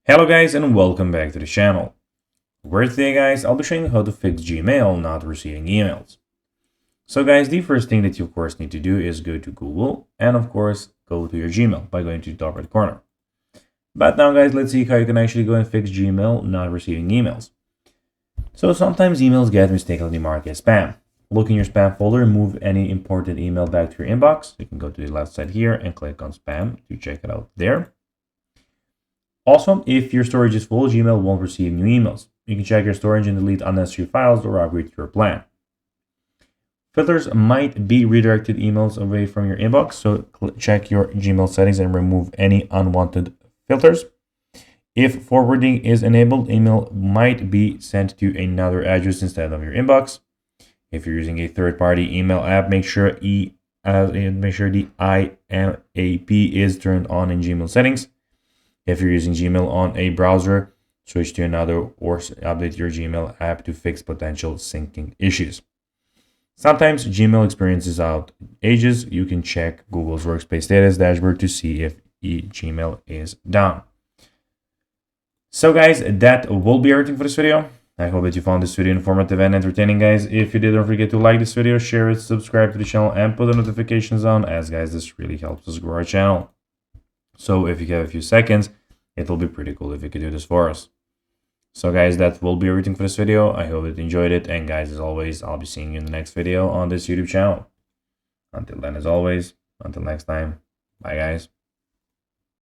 Hello guys and welcome back to the channel, where today guys I'll be showing you how to fix Gmail not receiving emails. So guys, the first thing that you of course need to do is go to Google and of course go to your Gmail by going to the top right corner. But now guys, let's see how you can actually go and fix Gmail not receiving emails. So sometimes emails get mistakenly marked as spam. Look in your spam folder and move any important email back to your inbox. You can go to the left side here and click on spam to check it out there. Also, if your storage is full, Gmail won't receive new emails. You can check your storage and delete unnecessary files or upgrade your plan. Filters might be redirected emails away from your inbox, so check your Gmail settings and remove any unwanted filters. If forwarding is enabled, email might be sent to another address instead of your inbox. If you're using a third-party email app, make sure the IMAP is turned on in Gmail settings. If you're using Gmail on a browser, switch to another or update your Gmail app to fix potential syncing issues. Sometimes Gmail experiences outages. You can check Google's Workspace Status dashboard to see if Gmail is down. So guys, that will be everything for this video. I hope that you found this video informative and entertaining, guys. If you did, don't forget to like this video, share it, subscribe to the channel, and put the notifications on, as guys, this really helps us grow our channel. So if you have a few seconds, it will be pretty cool if you could do this for us. So guys, that will be everything for this video. I hope that you enjoyed it. And guys, as always, I'll be seeing you in the next video on this YouTube channel. Until then, as always, until next time, bye guys.